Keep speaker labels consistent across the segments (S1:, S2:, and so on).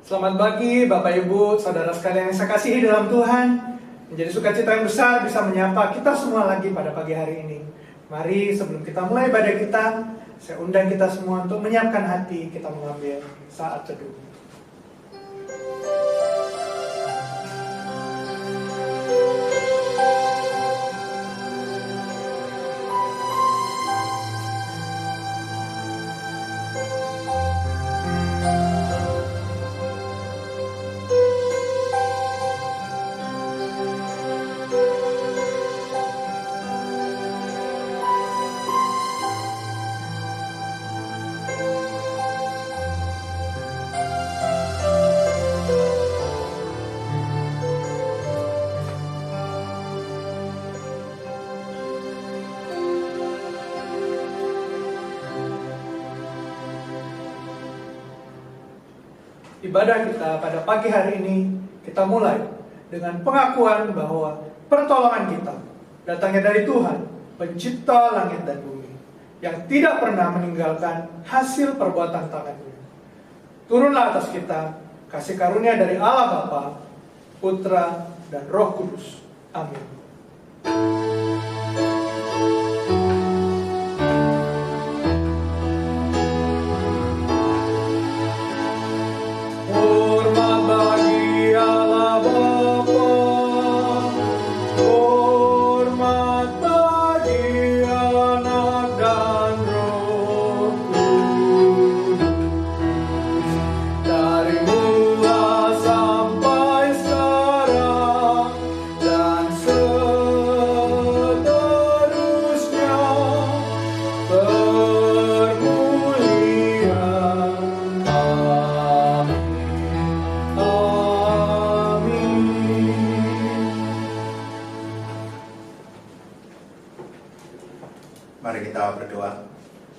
S1: Selamat pagi Bapak Ibu, Saudara sekalian yang saya kasihi dalam Tuhan. Menjadi sukacita yang besar bisa menyapa kita semua lagi pada pagi hari ini. Mari sebelum kita mulai ibadah kita, saya undang kita semua untuk menyiapkan hati kita mengambil saat teduh. Ibadah kita pada pagi hari ini kita mulai dengan pengakuan bahwa pertolongan kita datangnya dari Tuhan, pencipta langit dan bumi, yang tidak pernah meninggalkan hasil perbuatan tangannya. Turunlah atas kita kasih karunia dari Allah Bapa, Putra, dan Roh Kudus. Amin.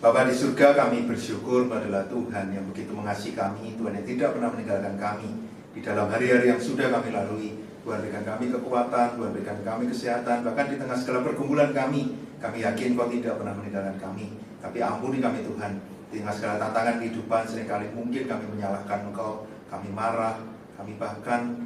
S2: Bapa di surga, kami bersyukur adalah Tuhan yang begitu mengasihi kami, Tuhan yang tidak pernah meninggalkan kami di dalam hari-hari yang sudah kami lalui. Tuhan berikan kami kekuatan, Tuhan berikan kami kesehatan, bahkan di tengah segala pergumulan kami yakin Kau tidak pernah meninggalkan kami. Tapi ampuni kami Tuhan, di tengah segala tantangan kehidupan seringkali mungkin kami menyalahkan Engkau, kami marah, kami bahkan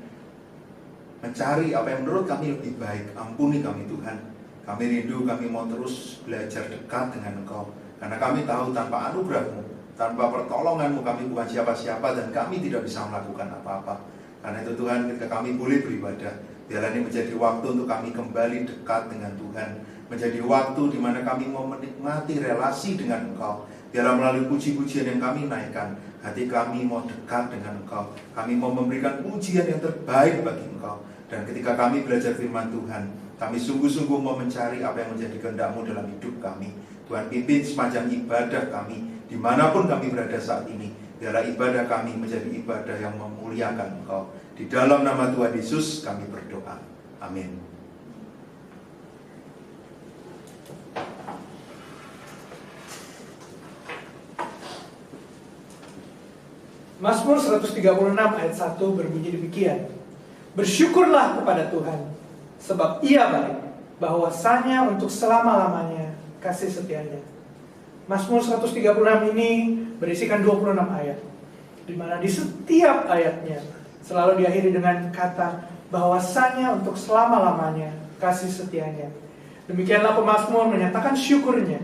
S2: mencari apa yang menurut kami lebih baik. Ampuni kami Tuhan, kami rindu, kami mau terus belajar dekat dengan Engkau. Karena kami tahu tanpa anugerah-Mu, tanpa pertolongan-Mu kami bukan siapa-siapa dan kami tidak bisa melakukan apa-apa. Karena itu Tuhan, ketika kami boleh beribadah, biarlah ini menjadi waktu untuk kami kembali dekat dengan Tuhan. Menjadi waktu di mana kami mau menikmati relasi dengan Engkau. Biarlah melalui puji-pujian yang kami naikkan, hati kami mau dekat dengan Engkau. Kami mau memberikan pujian yang terbaik bagi Engkau. Dan ketika kami belajar firman Tuhan, kami sungguh-sungguh mau mencari apa yang menjadi kehendak-Mu dalam hidup kami. Tuhan pimpin sepanjang ibadah kami, dimanapun kami berada saat ini. Biarlah ibadah kami menjadi ibadah yang memuliakan Engkau. Di dalam nama Tuhan Yesus kami berdoa. Amin.
S1: Mazmur 136 ayat 1 berbunyi demikian. Bersyukurlah kepada Tuhan, sebab Ia baik, bahwasanya untuk selama-lamanya kasih setianya. Mazmur 136 ini berisikan 26 ayat, di mana di setiap ayatnya selalu diakhiri dengan kata bahwasanya untuk selama-lamanya kasih setianya. Demikianlah pemazmur menyatakan syukurnya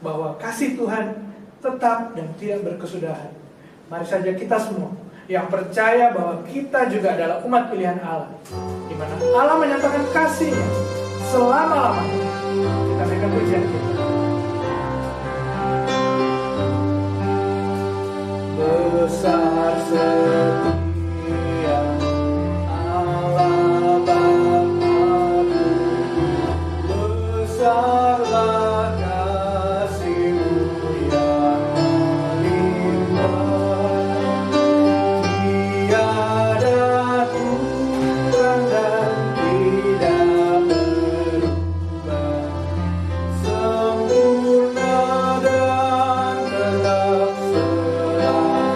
S1: bahwa kasih Tuhan tetap dan tidak berkesudahan. Mari saja kita semua yang percaya bahwa kita juga adalah umat pilihan Allah, di mana Allah menyatakan kasih-Nya selama-lamanya. Kita berikan pujian kita. Besar setia Allah Bapa-Ku, besarlah kasih-Mu yang melimpah. Tiada kurang dan tidak berubah, sempurna dan tetap selamanya.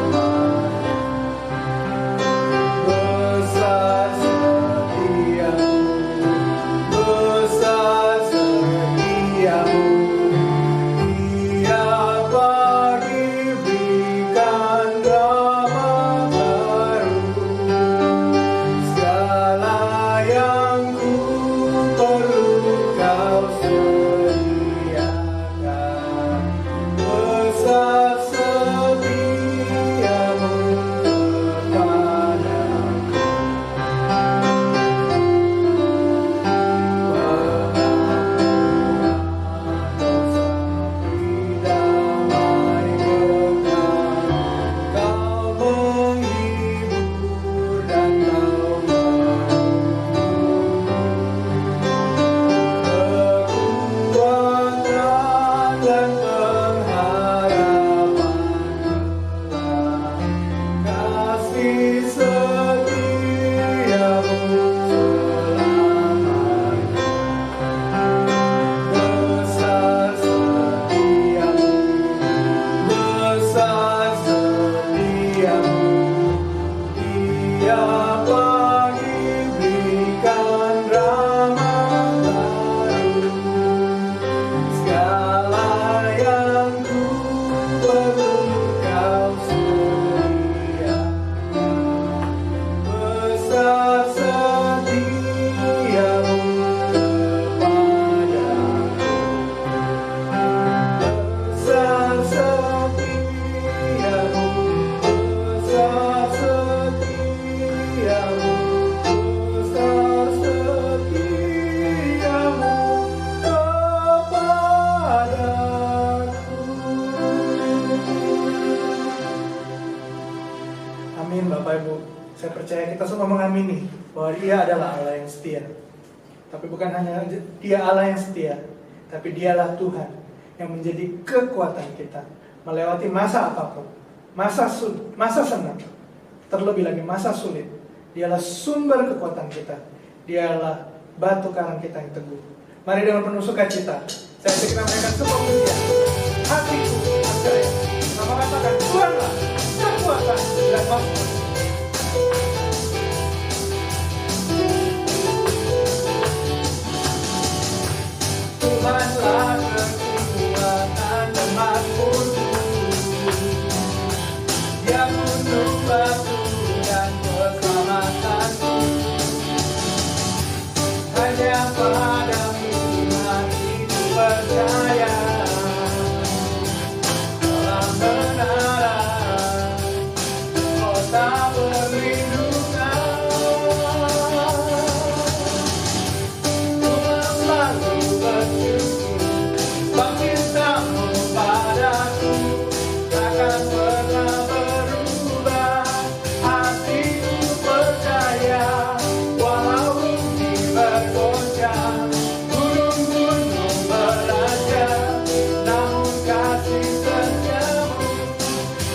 S1: Saya percaya kita semua mengamini bahwa Dia adalah Allah yang setia. Tapi bukan hanya Dia Allah yang setia, tapi Dialah Tuhan yang menjadi kekuatan kita melewati masa apapun, masa senang, terlebih lagi masa sulit. Dialah sumber kekuatan kita. Dialah batu karang kita yang teguh. Mari dengan penuh sukacita saya kita menaikkan semua pujian. Hatiku percaya, sama katakan Tuhanlah kekuatan dan makmur. Tuhanlah kekuatan dan makmurku, Dia gunung batu dan keselamatanku. Hanya padamu hatiku percaya, telah menara kota perlindungan. Tuhan selalu bersyukur, sebab cintamu padaku takkan pernah berubah. Hatiku percaya, walau bumi bergoncang, gunung-gunung beranjak, namun kasih setiamu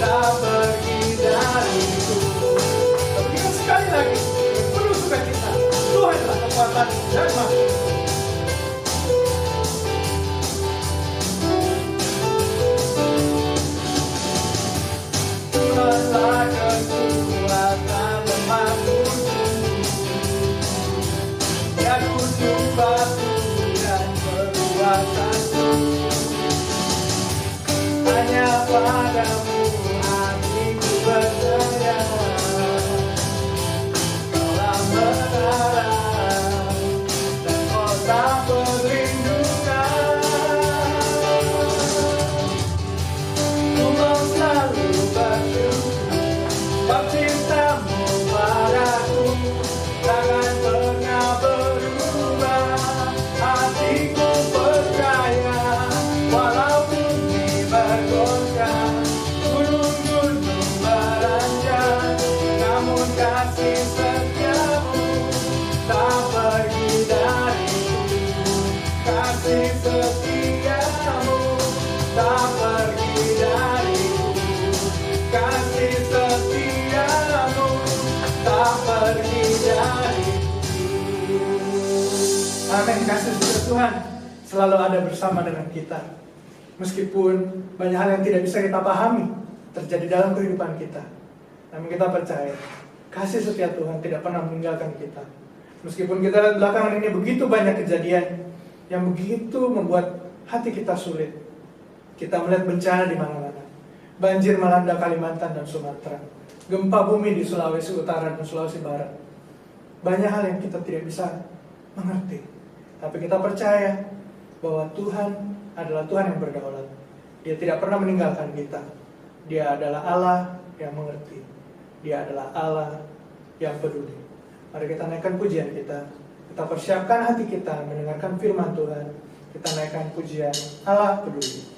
S1: tak pergi dariku. Kemudian sekali lagi, penuh sukacita, Tuhanlah kekuatan dan makmur. Tuhanlah kekuatan dan makmurku, Dia gunung batu dan kekuatanku. Hanya padamu hatiku percaya, Kaulah menara dan kota perlindungan. Tuhan selalu bersyukur, sebab cintamu padaku takkan pernah berubah. Hatiku percaya, walau bumi bergoncang, gunung-gunung beranjak, namun kasih setiamu tak pergi dariku. Kasih setiamu tak pergi dariku. Kasih setiamu tak pergi dariku. Amin. Kasih setia Tuhan selalu ada bersama dengan kita. Meskipun banyak hal yang tidak bisa kita pahami terjadi dalam kehidupan kita, namun kita percaya kasih setia Tuhan tidak pernah meninggalkan kita. Meskipun kita lihat belakangan ini begitu banyak kejadian yang begitu membuat hati kita sulit. Kita melihat bencana di mana-mana. Banjir melanda Kalimantan dan Sumatera. Gempa bumi di Sulawesi Utara dan Sulawesi Barat. Banyak hal yang kita tidak bisa mengerti. Tapi kita percaya bahwa Tuhan adalah Tuhan yang berdaulat. Dia tidak pernah meninggalkan kita. Dia adalah Allah yang mengerti. Dia adalah Allah yang peduli. Mari kita naikkan pujian kita. Kita persiapkan hati kita mendengarkan firman Tuhan. Kita naikkan pujian Allah peduli.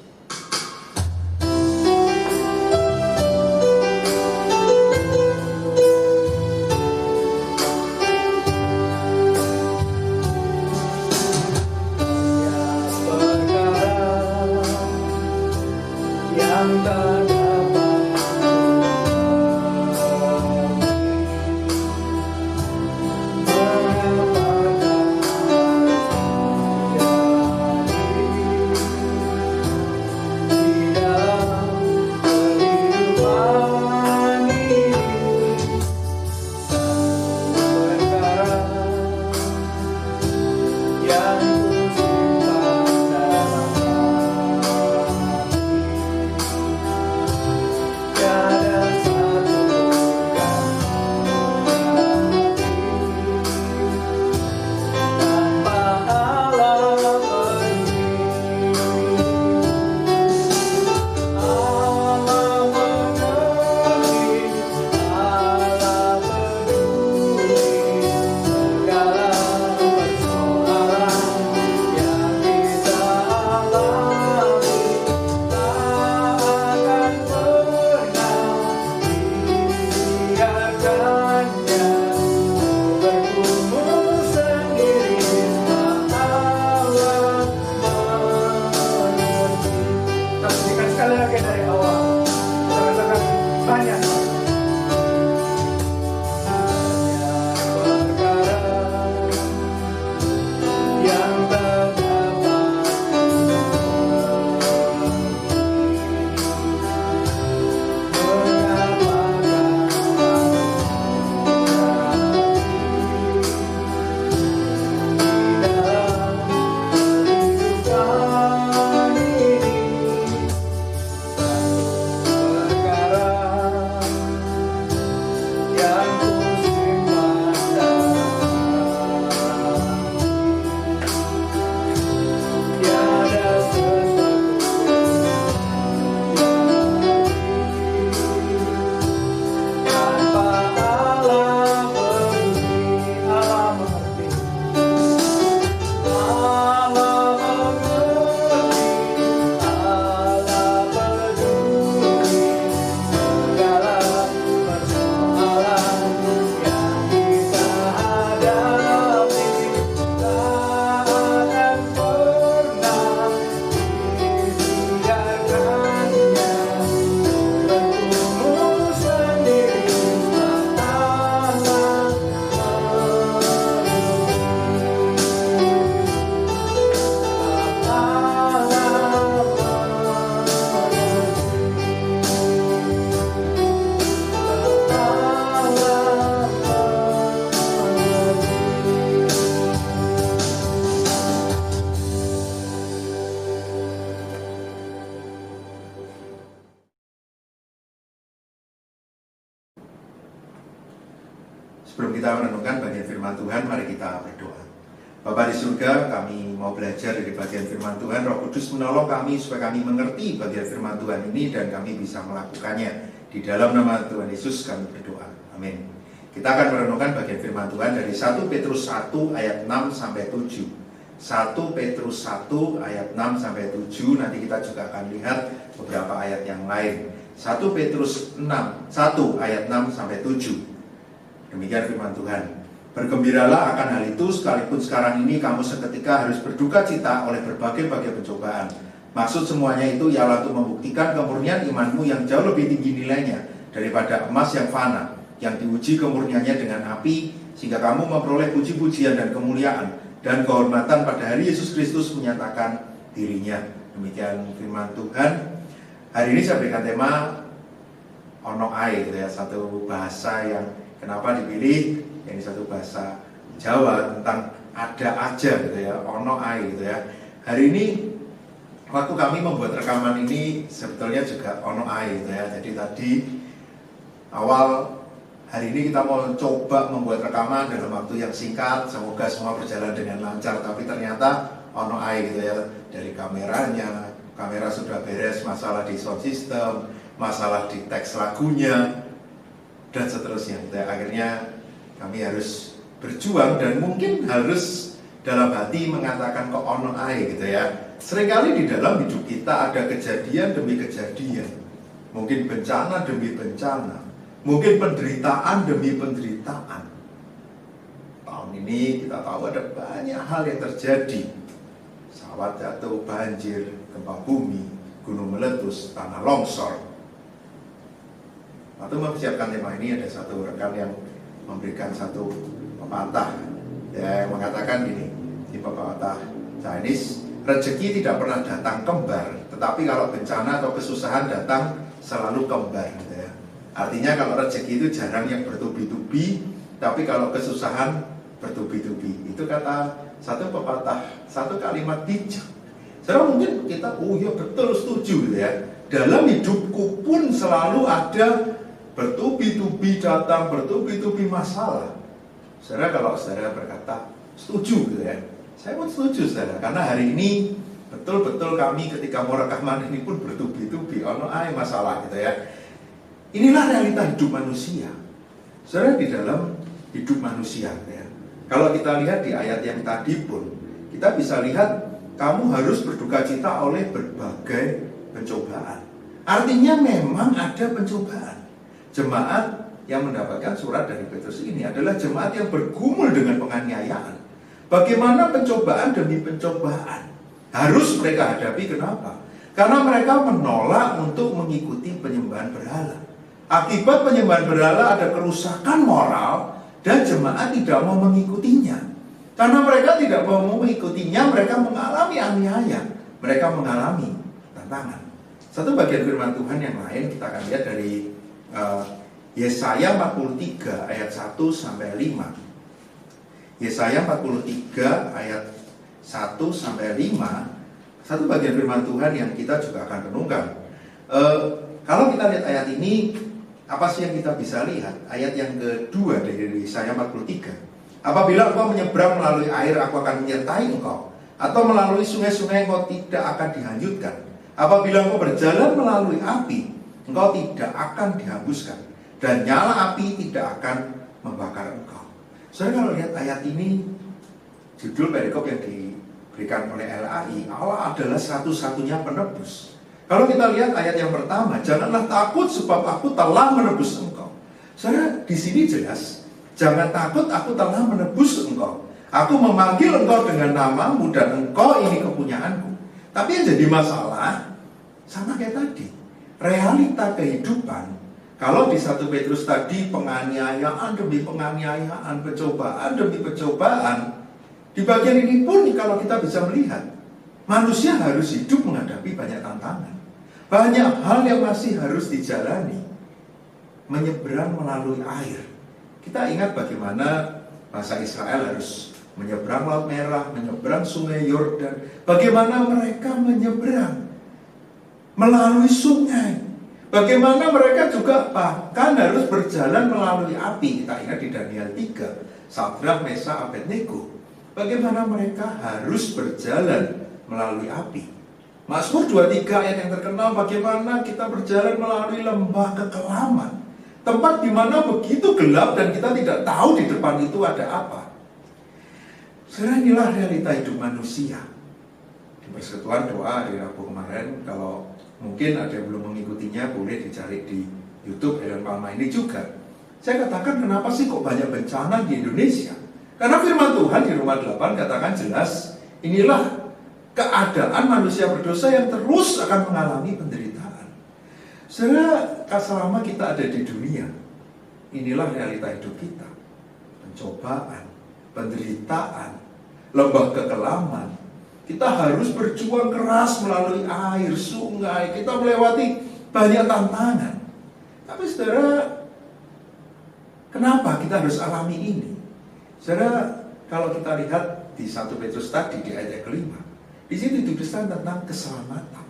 S2: merenungkan bagian firman Tuhan, mari kita berdoa. Bapa di surga, kami mau belajar dari bagian firman Tuhan. Roh Kudus menolong kami supaya kami mengerti bagian firman Tuhan ini dan kami bisa melakukannya. Di dalam nama Tuhan Yesus kami berdoa. Amin. Kita akan merenungkan bagian firman Tuhan dari 1 Petrus 1 ayat 6 sampai 7. 1 Petrus 1 ayat 6 sampai 7. Nanti kita juga akan lihat beberapa ayat yang lain. 1 Petrus 1 ayat 6 sampai 7. Demikian firman Tuhan. Bergembiralah akan hal itu, sekalipun sekarang ini kamu seketika harus berduka cita oleh berbagai-bagai pencobaan. Maksud semuanya itu ialah untuk membuktikan kemurnian imanmu yang jauh lebih tinggi nilainya daripada emas yang fana, yang diuji kemurniannya dengan api, sehingga kamu memperoleh puji-pujian dan kemuliaan dan kehormatan pada hari Yesus Kristus menyatakan dirinya. Demikian firman Tuhan. Hari ini saya berikan tema ono ae, gitu ya, satu bahasa yang kenapa dipilih, yang satu bahasa Jawa tentang ada aja, gitu ya, ono ae, gitu ya. Hari ini waktu kami membuat rekaman ini sebetulnya juga ono ae, gitu ya. Jadi tadi awal hari ini kita mau coba membuat rekaman dalam waktu yang singkat, semoga semua berjalan dengan lancar, tapi ternyata ono ae, gitu ya. Dari kameranya, kamera sudah beres, masalah di sound system, masalah di teks lagunya, dan seterusnya, gitu ya. Akhirnya kami harus berjuang dan mungkin harus dalam hati mengatakan kok ono ae, gitu ya. Seringkali di dalam hidup kita ada kejadian demi kejadian, mungkin bencana demi bencana, mungkin penderitaan demi penderitaan. Tahun ini kita tahu ada banyak hal yang terjadi. Pesawat jatuh, banjir, gempa bumi, gunung meletus, tanah longsor. Waktu mempersiapkan tema ini ada satu rekan yang memberikan satu pepatah, ya, yang mengatakan gini, di pepatah Chinese, rezeki tidak pernah datang kembar, tetapi kalau bencana atau kesusahan datang selalu kembar, gitu ya. Artinya kalau rezeki itu jarang yang bertubi-tubi, tapi kalau kesusahan bertubi-tubi. Itu kata satu pepatah, satu kalimat bijak. Sekarang mungkin kita, oh ya betul, setuju, gitu ya. Dalam hidupku pun selalu ada bertubi-tubi datang, bertubi-tubi masalah. Saudara, kalau saudara berkata setuju, gitu ya, saya pun setuju, saudara, karena hari ini betul-betul kami ketika mau rekaman ini pun bertubi-tubi, ono ae masalah, gitu ya. Inilah realita hidup manusia, saudara, di dalam hidup manusia, gitu ya. Kalau kita lihat di ayat yang tadi pun, kita bisa lihat kamu harus berduka cita oleh berbagai pencobaan. Artinya memang ada pencobaan. Jemaat yang mendapatkan surat dari Petrus ini adalah jemaat yang bergumul dengan penganiayaan. Bagaimana pencobaan demi pencobaan harus mereka hadapi. Kenapa? Karena mereka menolak untuk mengikuti penyembahan berhala. Akibat penyembahan berhala ada kerusakan moral dan jemaat tidak mau mengikutinya. Karena mereka tidak mau mengikutinya, mereka mengalami aniaya, mereka mengalami tantangan. Satu bagian firman Tuhan yang lain kita akan lihat dari Yesaya 43 ayat 1 sampai 5. Yesaya 43 ayat 1 sampai 5. Satu bagian firman Tuhan yang kita juga akan renungkan. Kalau kita lihat ayat ini, apa sih yang kita bisa lihat? Ayat yang kedua dari Yesaya 43. Apabila engkau menyeberang melalui air, aku akan menyertai engkau. Atau melalui sungai-sungai, engkau tidak akan dihanyutkan. Apabila engkau berjalan melalui api, engkau tidak akan dihanguskan, dan nyala api tidak akan membakar engkau. Saudara, kalau lihat ayat ini, judul perikop yang diberikan oleh LAI, Allah adalah satu-satunya penebus. Kalau kita lihat ayat yang pertama, janganlah takut sebab aku telah menebus engkau. Saudara, di sini jelas, jangan takut, aku telah menebus engkau. Aku memanggil engkau dengan namamu dan engkau ini kepunyaanku. Tapi yang jadi masalah, sama kayak tadi, realita kehidupan. Kalau di 1 Petrus tadi penganiayaan demi penganiayaan, pencobaan demi pencobaan, di bagian ini pun kalau kita bisa melihat, manusia harus hidup menghadapi banyak tantangan. Banyak hal yang masih harus dijalani. Menyeberang melalui air. Kita ingat bagaimana bangsa Israel harus menyeberang Laut Merah, menyeberang Sungai Yordan. Bagaimana mereka menyeberang melalui sungai. Bagaimana mereka juga bahkan harus berjalan melalui api. Kita ingat di Daniel 3. Sadrak, Mesak, Abednego. Bagaimana mereka harus berjalan melalui api. Mazmur 23 ayat yang terkenal, bagaimana kita berjalan melalui lembah kekelaman. Tempat di mana begitu gelap dan kita tidak tahu di depan itu ada apa. Sebenarnya inilah realita hidup manusia. Di persekutuan doa hari Rabu kemarin, kalau mungkin ada yang belum mengikutinya, boleh dicari di YouTube Helen Palma ini juga. Saya katakan, kenapa sih kok banyak bencana di Indonesia? Karena firman Tuhan di Roma 8 katakan jelas, inilah keadaan manusia berdosa yang terus akan mengalami penderitaan. Sebenarnya selama kita ada di dunia, inilah realita hidup kita. Pencobaan, penderitaan, lembah kekelaman. Kita harus berjuang keras melalui air, sungai. Kita melewati banyak tantangan. Tapi saudara, kenapa kita harus alami ini? Saudara, kalau kita lihat di 1 Petrus tadi di ayat kelima, di situ dituliskan tentang keselamatan.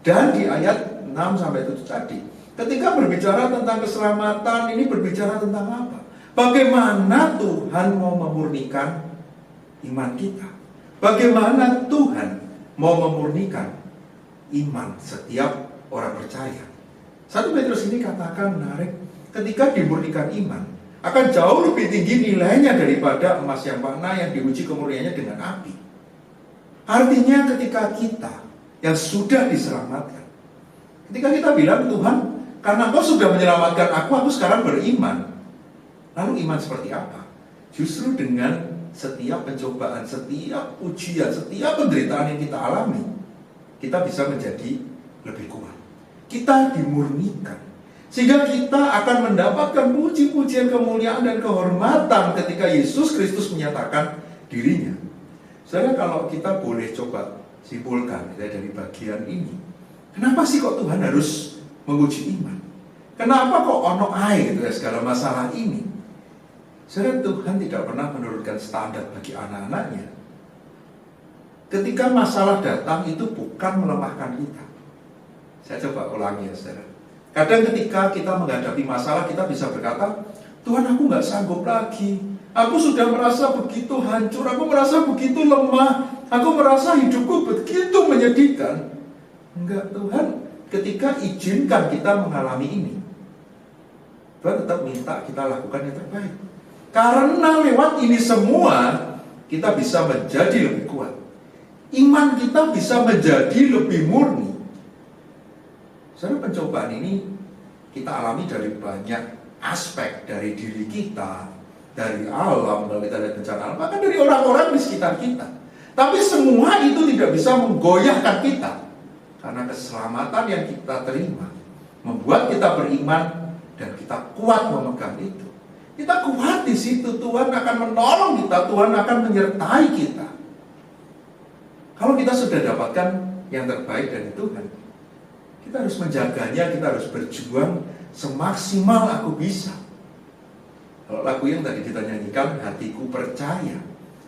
S2: Dan di ayat 6-7 tadi, ketika berbicara tentang keselamatan, ini berbicara tentang apa? Bagaimana Tuhan mau memurnikan iman kita? Bagaimana Tuhan mau memurnikan iman setiap orang percaya? 1 Petrus ini katakan menarik, ketika dimurnikan iman, akan jauh lebih tinggi nilainya daripada emas yang makna yang diuji kemurniannya dengan api. Artinya ketika kita yang sudah diselamatkan, ketika kita bilang, Tuhan, karena Engkau sudah menyelamatkan aku sekarang beriman. Lalu iman seperti apa? Justru dengan setiap pencobaan, setiap ujian, setiap penderitaan yang kita alami, kita bisa menjadi lebih kuat. Kita dimurnikan. Sehingga kita akan mendapatkan puji-pujian, kemuliaan, dan kehormatan ketika Yesus Kristus menyatakan dirinya. Saudara, kalau kita boleh coba simpulkan dari bagian ini, kenapa sih kok Tuhan harus menguji iman? Kenapa kok ono air gitu ya segala masalah ini? Saudara, Tuhan tidak pernah menurunkan standar bagi anak-anaknya. Ketika masalah datang itu bukan melemahkan kita. Saya coba ulangi ya saudara. Kadang ketika kita menghadapi masalah, kita bisa berkata, Tuhan, aku gak sanggup lagi. Aku sudah merasa begitu hancur, aku merasa begitu lemah, aku merasa hidupku begitu menyedihkan. Enggak, Tuhan, ketika izinkan kita mengalami ini, Tuhan tetap minta kita lakukan yang terbaik. Karena lewat ini semua, kita bisa menjadi lebih kuat. Iman kita bisa menjadi lebih murni. Saudara, pencobaan ini kita alami dari banyak aspek, dari diri kita, dari alam, kalau kita lihat bencana alam, bahkan dari orang-orang di sekitar kita. Tapi semua itu tidak bisa menggoyahkan kita, karena keselamatan yang kita terima membuat kita beriman dan kita kuat memegang itu. Kita kuat di situ, Tuhan akan menolong kita, Tuhan akan menyertai kita. Kalau kita sudah dapatkan yang terbaik dari Tuhan, kita harus menjaganya, kita harus berjuang semaksimal aku bisa. Kalau lagu yang tadi kita nyanyikan, hatiku percaya,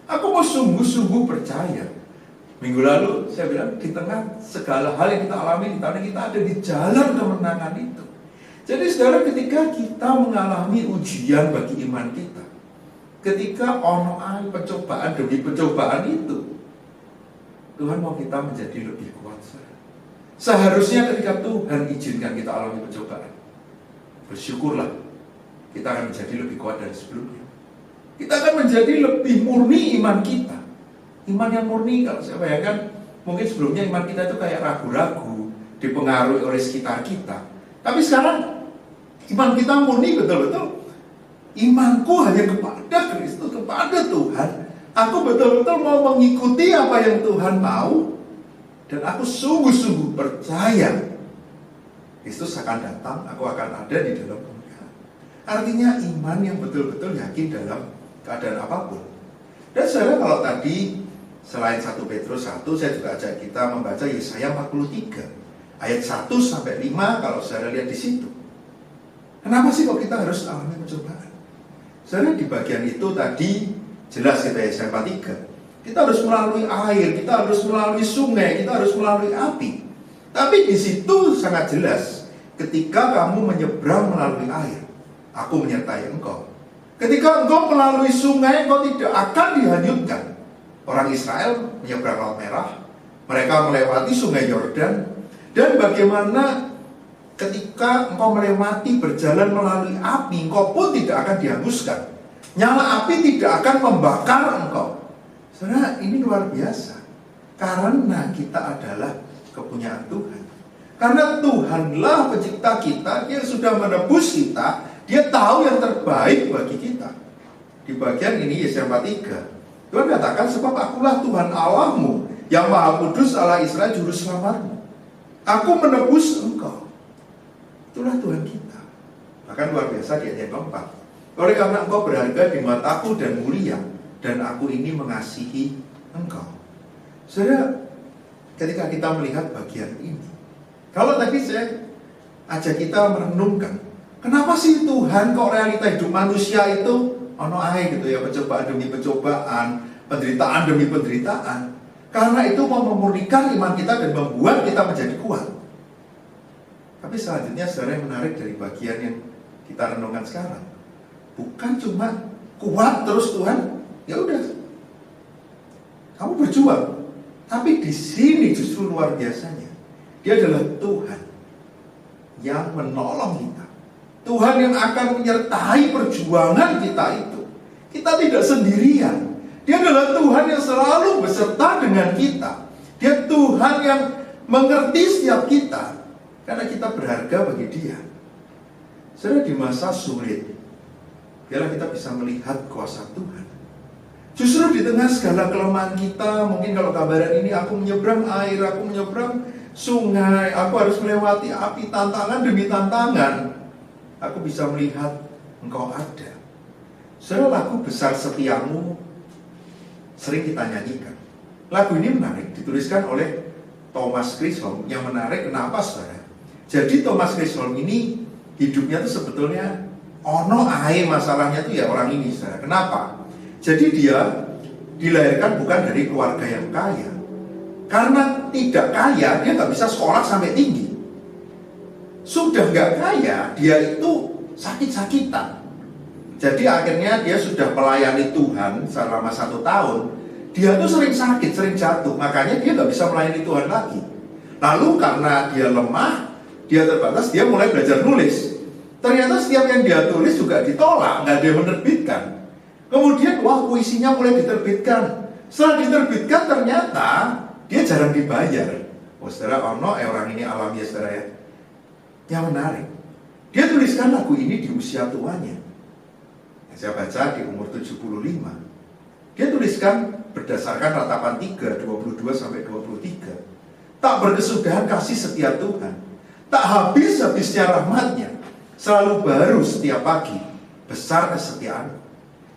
S2: aku mau sungguh-sungguh percaya. Minggu lalu saya bilang, di tengah segala hal yang kita alami, di tanah kita ada di jalan kemenangan itu. Jadi saudara, ketika kita mengalami ujian bagi iman kita, ketika ono pencobaan demi pencobaan itu, Tuhan mau kita menjadi lebih kuat. Seharusnya ketika Tuhan izinkan kita alami pencobaan, bersyukurlah, kita akan menjadi lebih kuat dari sebelumnya. Kita akan menjadi lebih murni iman kita. Iman yang murni, kalau saya bayangkan, mungkin sebelumnya iman kita itu kayak ragu-ragu, dipengaruhi oleh sekitar kita. Tapi sekarang iman kita murni betul-betul. Imanku hanya kepada Kristus, kepada Tuhan. Aku betul-betul mau mengikuti apa yang Tuhan mau. Dan aku sungguh-sungguh percaya Kristus akan datang, aku akan ada di dalam kemuliaan. Artinya iman yang betul-betul yakin dalam keadaan apapun. Dan saudara, kalau tadi selain 1 Petrus 1, saya juga ajak kita membaca Yesaya 43 ayat 1-5. Kalau saudara lihat di situ, kenapa sih kok kita harus alami pencobaan? Saudara, di bagian itu tadi jelas kita Yesaya 43. Kita harus melalui air, kita harus melalui sungai, kita harus melalui api. Tapi di situ sangat jelas, ketika kamu menyeberang melalui air, aku menyertai engkau. Ketika engkau melalui sungai, engkau tidak akan dihanyutkan. Orang Israel menyeberang Laut Merah, mereka melewati sungai Yordan. Dan bagaimana ketika engkau melewati berjalan melalui api, engkau pun tidak akan dihanguskan. Nyala api tidak akan membakar engkau. Saudara, ini luar biasa. Karena kita adalah kepunyaan Tuhan. Karena Tuhanlah pencipta kita, Dia sudah menebus kita, Dia tahu yang terbaik bagi kita. Di bagian ini Yesaya 43, Tuhan katakan, sebab akulah Tuhan Allahmu, yang Maha Kudus, Allah Israel, Juru Selamatmu. Aku menebus engkau. Itulah Tuhan kita. Bahkan luar biasa di ayat 4. Oleh karena engkau berharga di mataku dan mulia, dan aku ini mengasihi engkau. Saudara, ketika kita melihat bagian ini, kalau tadi saya ajak kita merenungkan, kenapa sih Tuhan kok realita hidup manusia itu ono ae gitu ya, percobaan demi percobaan, penderitaan demi penderitaan. Karena itu mau memurnikan iman kita dan membuat kita menjadi kuat. Tapi selanjutnya saudara, yang menarik dari bagian yang kita renungkan sekarang, bukan cuma kuat terus Tuhan, ya udah, kamu berjuang. Tapi di sini justru luar biasanya, Dia adalah Tuhan yang menolong kita. Tuhan yang akan menyertai perjuangan kita itu. Kita tidak sendirian. Dia adalah Tuhan yang selalu beserta dengan kita. Dia Tuhan yang mengerti setiap kita, karena kita berharga bagi Dia. Saudara, di masa sulit, biarlah kita bisa melihat kuasa Tuhan. Justru di tengah segala kelemahan kita, mungkin kalau gambaran ini, aku menyeberang air, aku menyeberang sungai, aku harus melewati api, tantangan demi tantangan, aku bisa melihat Engkau ada. Saudara, lagu Besar Setiamu sering kita nyanyikan. Lagu ini menarik, dituliskan oleh Thomas Chisholm. Yang menarik kenapa, saudara? Jadi Thomas Chisholm ini hidupnya itu sebetulnya ono ae, masalahnya itu ya orang ini, saudara. Kenapa? Jadi dia dilahirkan bukan dari keluarga yang kaya. Karena tidak kaya, dia nggak bisa sekolah sampai tinggi. Sudah nggak kaya, dia itu sakit-sakitan. Jadi akhirnya dia sudah melayani Tuhan selama 1 tahun. Dia tuh sering sakit, sering jatuh. Makanya dia nggak bisa melayani Tuhan lagi. Lalu karena dia lemah, dia terbatas, dia mulai belajar nulis. Ternyata setiap yang dia tulis juga ditolak, nggak ada yang menerbitkan. Kemudian, wah, puisinya mulai diterbitkan. Setelah diterbitkan, ternyata dia jarang dibayar. Oh, saudara, orang ini alami ya, saudara ya. Yang menarik, dia tuliskan lagu ini di usia tuanya. Saya baca di umur 75. Dia tuliskan berdasarkan ratapan 3, 22-23. Tak berkesudahan kasih setia Tuhan, tak habis-habisnya rahmatnya, selalu baru setiap pagi, besar kesetiaan.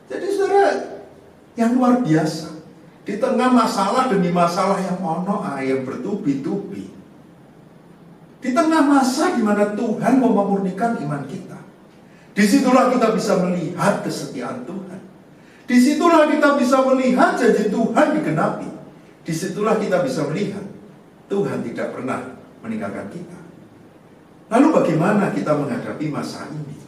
S2: Jadi saudara, yang luar biasa, di tengah masalah demi masalah yang ono yang bertubi-tubi, di tengah masa di mana Tuhan mau memurnikan iman kita, disitulah kita bisa melihat kesetiaan Tuhan. Disitulah kita bisa melihat janji Tuhan digenapi. Disitulah kita bisa melihat Tuhan tidak pernah meninggalkan kita. Lalu bagaimana kita menghadapi masa ini?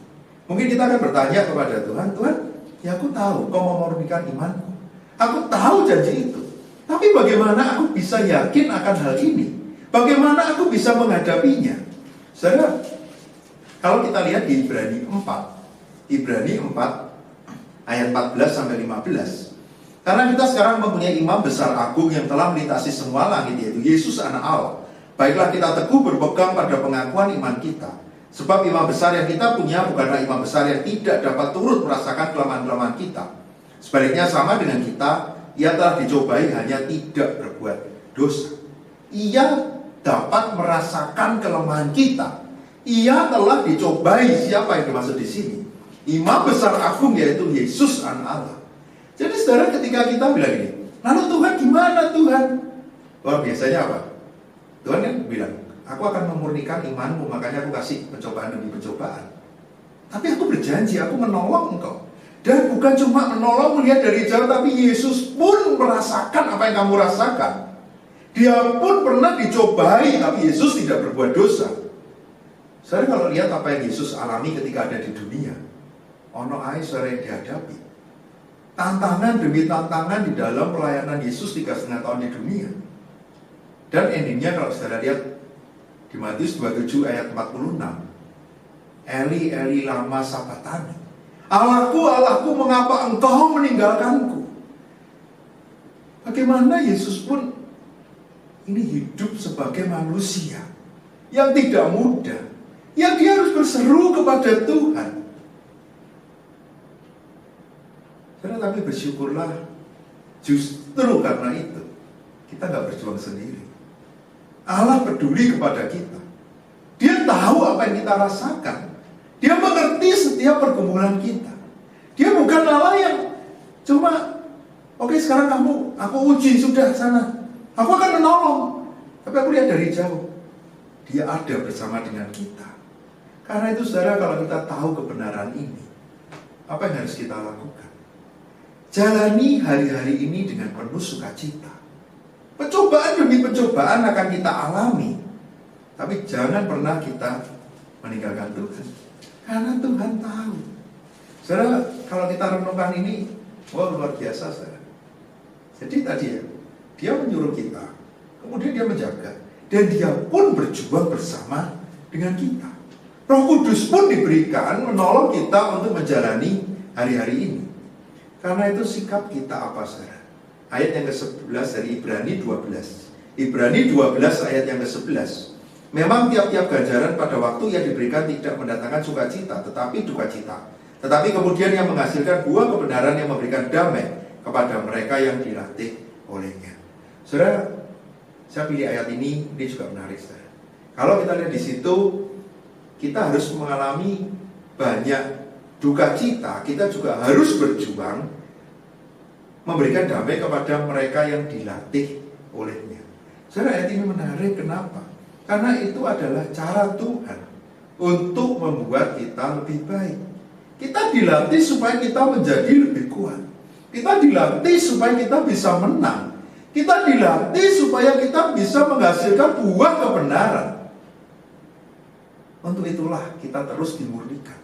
S2: Mungkin kita akan bertanya kepada Tuhan, Tuhan, ya aku tahu Kau mau memurnikan imanku. Aku tahu janji itu. Tapi bagaimana aku bisa yakin akan hal ini? Bagaimana aku bisa menghadapinya? Saudara, kalau kita lihat di Ibrani 4 ayat 14-15. Karena kita sekarang mempunyai imam besar agung yang telah melintasi semua langit, yaitu Yesus anak Allah. Baiklah kita teguh berpegang pada pengakuan iman kita. Sebab imam besar yang kita punya bukanlah imam besar yang tidak dapat turut merasakan kelemahan-kelemahan kita. Sebaliknya sama dengan kita, ia telah dicobai hanya tidak berbuat dosa. Ia dapat merasakan kelemahan kita. Ia telah dicobai. Siapa yang dimaksud di sini? Imam besar agung, yaitu Yesus anak Allah. Jadi saudara, ketika kita bilang ini, lalu Tuhan gimana Tuhan? Wah, biasanya apa? Tuhan kan bilang, aku akan memurnikan imanmu, makanya aku kasih pencobaan demi pencobaan. Tapi aku berjanji, aku menolong engkau. Dan bukan cuma menolong melihat dari jauh, tapi Yesus pun merasakan apa yang kamu rasakan. Dia pun pernah dicobai, tapi Yesus tidak berbuat dosa. Saudara, kalau lihat apa yang Yesus alami ketika ada di dunia, ono ae saudara yang dihadapi. Tantangan demi tantangan di dalam pelayanan Yesus 3,5 tahun di dunia. Dan endingnya kalau saudara lihat di Matius 27 ayat 46, Eli, Eli lama sabatani, Allahku, Allahku, mengapa engkau meninggalkanku? Bagaimana Yesus pun ini hidup sebagai manusia yang tidak mudah, yang dia harus berseru kepada Tuhan. Tapi bersyukurlah, justru karena itu kita nggak berjuang sendiri. Allah peduli kepada kita. Dia tahu apa yang kita rasakan. Dia mengerti setiap pergumulan kita. Dia bukan Allah yang cuma, oke, sekarang aku uji sudah sana, aku akan menolong. Tapi aku lihat dari jauh, Dia ada bersama dengan kita. Karena itu saudara, kalau kita tahu kebenaran ini, apa yang harus kita lakukan? Jalani hari-hari ini dengan penuh sukacita. Pencobaan demi pencobaan akan kita alami, tapi jangan pernah kita meninggalkan Tuhan, karena Tuhan tahu. Saudara, kalau kita renungkan ini, wah, luar biasa, saudara. Jadi tadi ya, Dia menyuruh kita, kemudian Dia menjaga, dan Dia pun berjuang bersama dengan kita. Roh Kudus pun diberikan menolong kita untuk menjalani hari-hari ini. Karena itu sikap kita apa, saudara? Ayat yang ke-11 dari Ibrani 12. Ibrani 12 ayat yang ke-11. Memang tiap-tiap ganjaran pada waktu yang diberikan tidak mendatangkan sukacita, tetapi duka cita. Tetapi kemudian yang menghasilkan buah kebenaran yang memberikan damai kepada mereka yang dilatih olehnya. Saudara, saya pilih ayat ini juga menarik, saudara. Kalau kita lihat di situ, kita harus mengalami banyak duka cita, kita juga harus berjuang memberikan damai kepada mereka yang dilatih olehnya. Saudara, ayat ini menarik, kenapa? Karena itu adalah cara Tuhan untuk membuat kita lebih baik. Kita dilatih supaya kita menjadi lebih kuat. Kita dilatih supaya kita bisa menang. Kita dilatih supaya kita bisa menghasilkan buah kebenaran. Untuk itulah kita terus dimurnikan.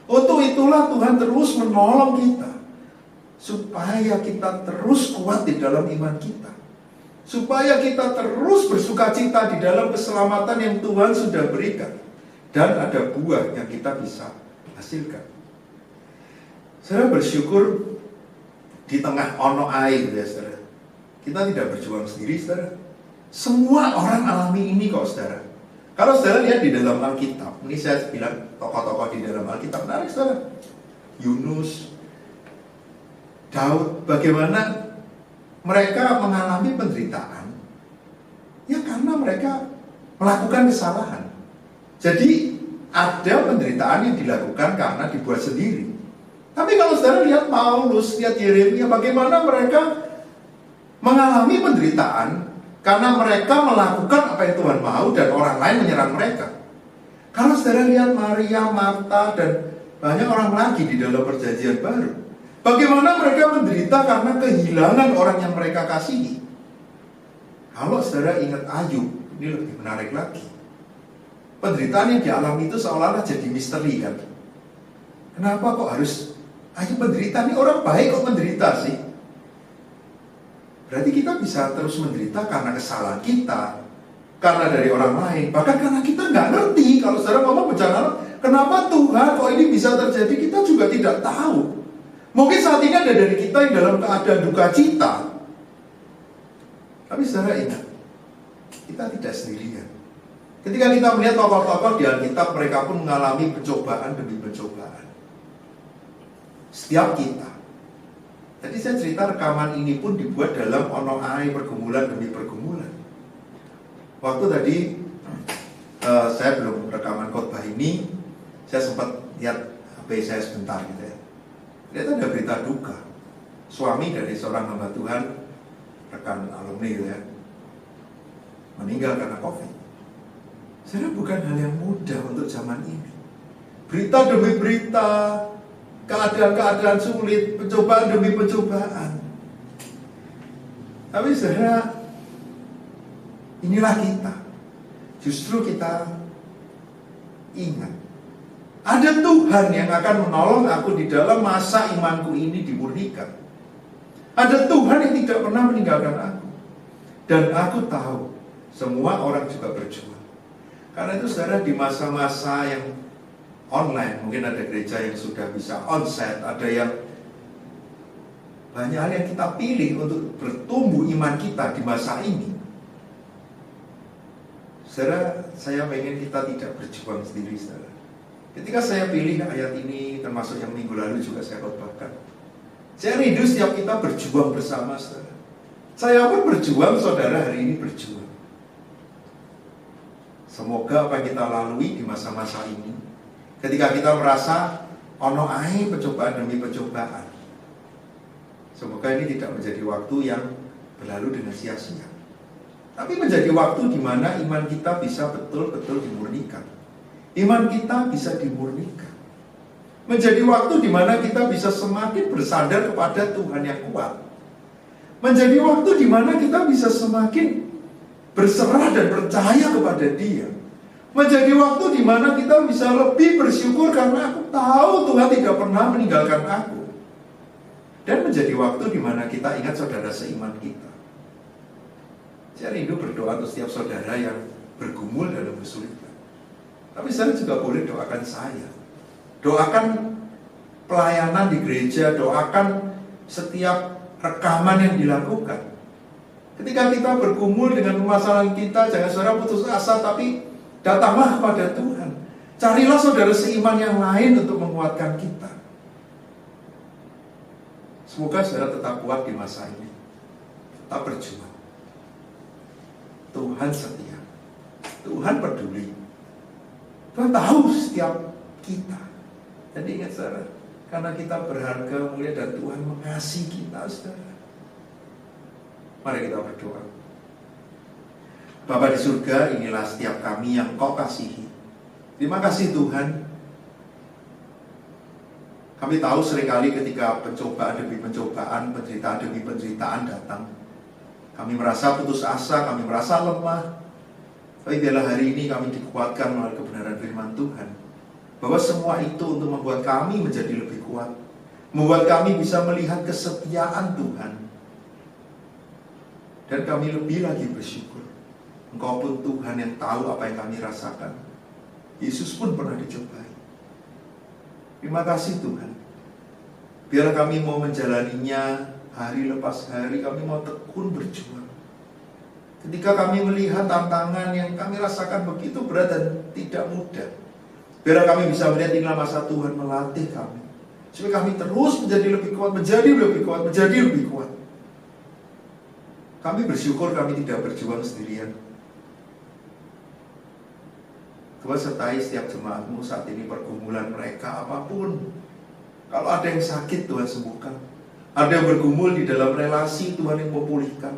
S2: Untuk itulah Tuhan terus menolong kita, supaya kita terus kuat di dalam iman kita, supaya kita terus bersukacita di dalam keselamatan yang Tuhan sudah berikan, dan ada buah yang kita bisa hasilkan. Saya bersyukur di tengah ono air, ya saudara. Kita tidak berjuang sendiri, saudara. Semua orang alami ini kok, saudara. Kalau saudara lihat di dalam Alkitab, ini saya bilang tokoh-tokoh di dalam Alkitab menarik, saudara. Yunus, Daud, bagaimana mereka mengalami penderitaan, ya karena mereka melakukan kesalahan. Jadi ada penderitaan yang dilakukan karena dibuat sendiri. Tapi kalau saudara lihat Paulus, lihat Yeremia, bagaimana mereka mengalami penderitaan karena mereka melakukan apa yang Tuhan mau dan orang lain menyerang mereka. Kalau saudara lihat Maria, Marta, dan banyak orang lagi di dalam perjanjian baru, bagaimana mereka menderita karena kehilangan orang yang mereka kasihi. Kalau saudara ingat Ayub, ini lebih menarik lagi. Penderitaan yang dialami itu seolah-olah jadi misteri, kan? Kenapa kok harus Ayub menderita? Ini orang baik kok menderita sih? Berarti kita bisa terus menderita karena kesalahan kita, karena dari orang lain, bahkan karena kita nggak ngerti. Kalau saudara ngomong bencana, kenapa Tuhan kok ini bisa terjadi, kita juga tidak tahu. Mungkin saat ini ada dari kita yang dalam keadaan duka cita, tapi saudara ingat, kita tidak sendirian. Ketika kita melihat tokoh-tokoh di Alkitab, mereka pun mengalami pencobaan demi pencobaan. Setiap kita. Tadi saya cerita rekaman ini pun dibuat dalam ono ae, pergumulan demi pergumulan. Waktu tadi saya belum rekaman khotbah ini, saya sempat lihat HP saya sebentar gitu ya. Lihat ada berita duka. Suami dari seorang hamba Tuhan, rekan alumni gitu ya, meninggal karena COVID. Saya bukan hal yang mudah untuk zaman ini. Berita demi berita, keadaan-keadaan sulit, pencobaan demi pencobaan. Tapi saudara, inilah kita. Justru kita ingat Ada Tuhan yang akan menolong aku di dalam masa imanku ini dimurnikan. Ada Tuhan yang tidak pernah meninggalkan aku. Dan aku tahu semua orang juga berjuang. Karena itu saudara, di masa-masa yang online, mungkin ada gereja yang sudah bisa onsite, ada yang banyak hal yang kita pilih untuk bertumbuh iman kita di masa ini. Saudara, saya pengen kita tidak berjuang sendiri, saudara. Ketika saya pilih ayat ini, termasuk yang minggu lalu juga saya khotbahkan, saya rindu setiap kita berjuang bersama, saudara. Saya pun berjuang, saudara hari ini berjuang. Semoga apa yang kita lalui di masa-masa ini, ketika kita merasa ono ae percobaan demi percobaan, semoga ini tidak menjadi waktu yang berlalu dengan sia-sia, tapi menjadi waktu di mana iman kita bisa betul-betul dimurnikan. Iman kita bisa dimurnikan. Menjadi waktu di mana kita bisa semakin bersandar kepada Tuhan yang kuat. Menjadi waktu di mana kita bisa semakin berserah dan percaya kepada Dia. Menjadi waktu di mana kita bisa lebih bersyukur karena aku tahu Tuhan tidak pernah meninggalkan aku. Dan menjadi waktu di mana kita ingat saudara seiman kita. Saya rindu berdoa untuk setiap saudara yang bergumul dalam kesulitan. Tapi saya juga boleh doakan saya. Doakan pelayanan di gereja, doakan setiap rekaman yang dilakukan. Ketika kita bergumul dengan permasalahan kita, jangan saudara putus asa, tapi datanglah kepada Tuhan. Carilah saudara seiman yang lain untuk menguatkan kita. Semoga saudara tetap kuat di masa ini. Tetap berjuang. Tuhan setia. Tuhan peduli. Tuhan tahu setiap kita. Jadi ingat saudara, karena kita berharga, mulia, dan Tuhan mengasihi kita, saudara. Mari kita berdoa. Bapa di surga, inilah setiap kami yang Kau kasihi. Terima kasih Tuhan. Kami tahu seringkali ketika pencobaan demi pencobaan, penderitaan demi penderitaan datang, kami merasa putus asa, kami merasa lemah. Tapi biarlah hari ini kami dikuatkan melalui kebenaran firman Tuhan, bahwa semua itu untuk membuat kami menjadi lebih kuat, membuat kami bisa melihat kesetiaan Tuhan. Dan kami lebih lagi bersyukur, Engkau pun Tuhan yang tahu apa yang kami rasakan. Yesus pun pernah dicobai. Terima kasih Tuhan. Biarlah kami mau menjalaninya hari lepas hari, kami mau tekun berjuang. Ketika kami melihat tantangan yang kami rasakan begitu berat dan tidak mudah, biarlah kami bisa melihat inilah masa Tuhan melatih kami, supaya kami terus menjadi lebih kuat, menjadi lebih kuat, menjadi lebih kuat. Kami bersyukur kami tidak berjuang sendirian. Tuhan sertai setiap jemaat-Mu saat ini, pergumulan mereka apapun. Kalau ada yang sakit, Tuhan sembuhkan. Ada yang bergumul di dalam relasi, Tuhan yang memulihkan.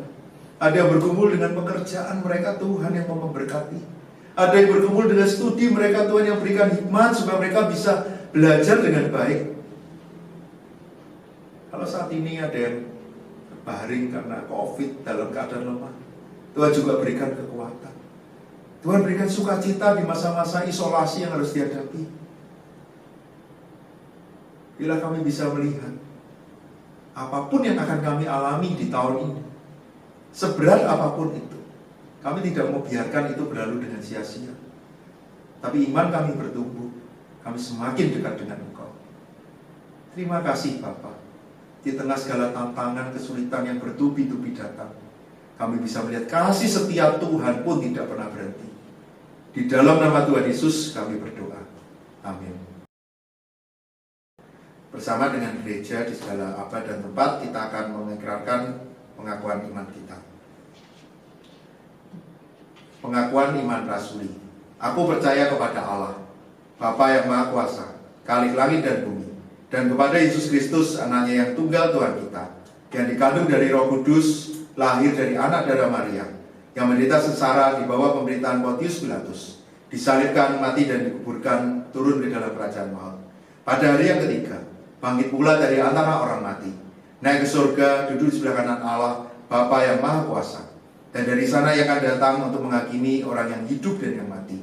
S2: Ada yang bergumul dengan pekerjaan mereka, Tuhan yang memberkati. Ada yang bergumul dengan studi mereka, Tuhan yang berikan hikmat supaya mereka bisa belajar dengan baik. Kalau saat ini ada yang terbaring karena COVID dalam keadaan lemah, Tuhan juga berikan kekuatan. Tuhan berikan sukacita di masa-masa isolasi yang harus dihadapi. Bila kami bisa melihat apapun yang akan kami alami di tahun ini, seberat apapun itu, kami tidak mau biarkan itu berlalu dengan sia-sia. Tapi iman kami bertumbuh, kami semakin dekat dengan Engkau. Terima kasih Bapa. Di tengah segala tantangan, kesulitan yang bertubi-tubi datang, kami bisa melihat kasih setia Tuhan pun tidak pernah berhenti. Di dalam nama Tuhan Yesus kami berdoa. Amin. Bersama dengan gereja di segala abad dan tempat, kita akan mengikrarkan pengakuan iman kita. Pengakuan iman rasuli. Aku percaya kepada Allah, Bapa yang Maha Kuasa, Khalik langit dan bumi, dan kepada Yesus Kristus, anaknya yang tunggal Tuhan kita, yang dikandung dari Roh Kudus, lahir dari anak darah Maria, yang menderita sengsara di bawah pemerintahan Pontius Pilatus, disalibkan, mati dan dikuburkan, turun ke dalam kerajaan maut. Pada hari yang ketiga, bangkit pula dari antara orang mati, naik ke surga, duduk di sebelah kanan Allah, Bapa yang Maha Kuasa, dan dari sana ia akan datang untuk menghakimi orang yang hidup dan yang mati.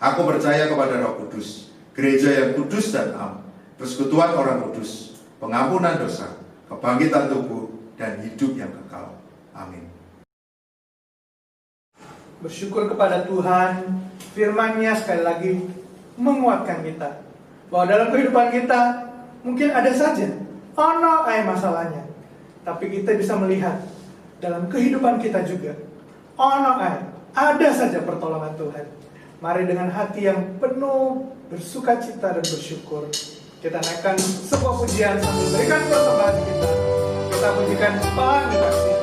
S2: Aku percaya kepada Roh Kudus, gereja yang kudus dan am, persekutuan orang kudus, pengampunan dosa, kebangkitan tubuh, dan hidup yang kekal. Amin.
S1: Bersyukur kepada Tuhan, firman-Nya sekali lagi menguatkan kita bahwa dalam kehidupan kita mungkin ada saja masalahnya, tapi kita bisa melihat dalam kehidupan kita juga ada saja pertolongan Tuhan. Mari dengan hati yang penuh bersukacita dan bersyukur, kita naikkan sebuah pujian sambil berikan persembahan kita. Kita pujikan Tuhan di kasih-Nya.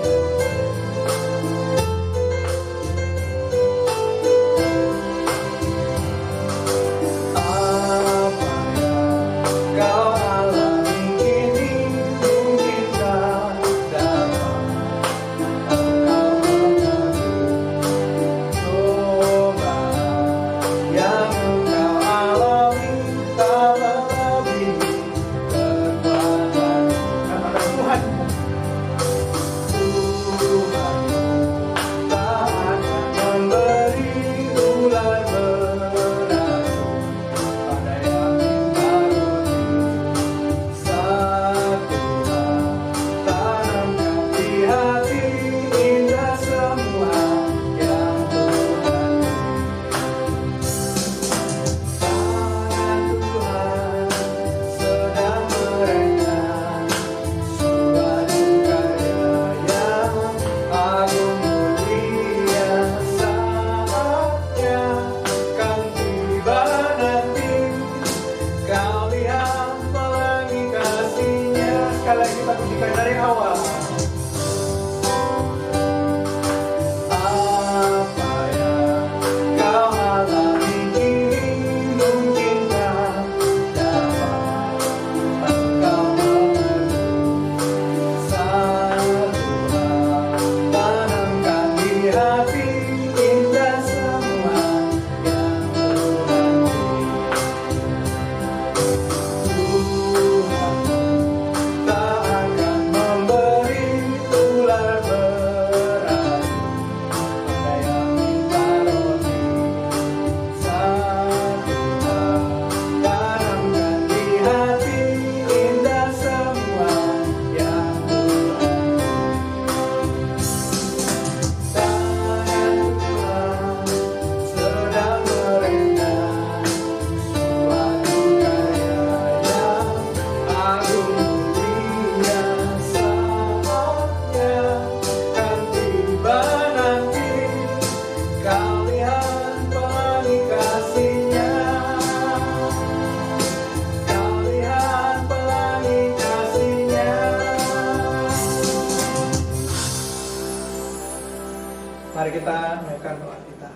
S1: Mari kita naikkan doa kita.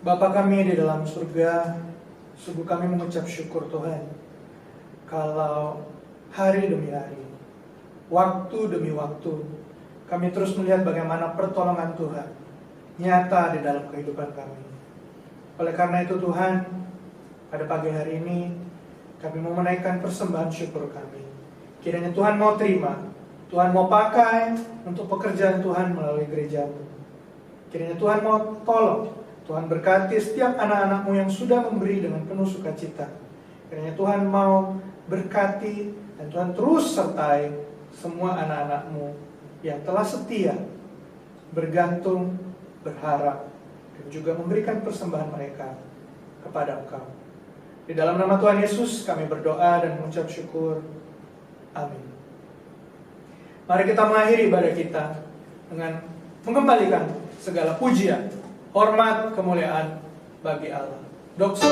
S1: Bapa kami di dalam surga, sungguh kami mengucap syukur Tuhan, kalau hari demi hari, waktu demi waktu, kami terus melihat bagaimana pertolongan Tuhan nyata di dalam kehidupan kami. Oleh karena itu Tuhan, pada pagi hari ini kami mau menaikkan persembahan syukur kami. Kiranya Tuhan mau terima, Tuhan mau pakai untuk pekerjaan Tuhan melalui gerejamu. Kiranya Tuhan mau tolong, Tuhan berkati setiap anak-anak-Mu yang sudah memberi dengan penuh sukacita. Kiranya Tuhan mau berkati dan Tuhan terus sertai semua anak-anak-Mu yang telah setia, bergantung, berharap, dan juga memberikan persembahan mereka kepada Engkau. Di dalam nama Tuhan Yesus kami berdoa dan mengucap syukur. Amin. Mari kita mengakhiri ibadah kita dengan mengembalikan segala pujian, hormat, kemuliaan bagi Allah. Doxa.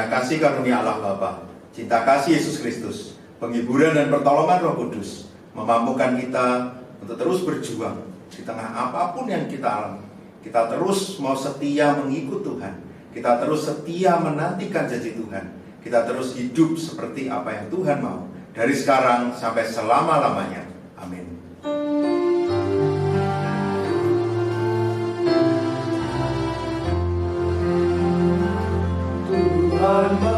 S2: kiranya kasih karunia Allah Bapa, cinta kasih Yesus Kristus, penghiburan dan pertolongan Roh Kudus memampukan kita untuk terus berjuang di tengah apapun yang kita alami. Kita terus mau setia mengikut Tuhan, kita terus setia menantikan janji Tuhan, kita terus hidup seperti apa yang Tuhan mau dari sekarang sampai selama-lamanya. Amin.
S1: Tuhan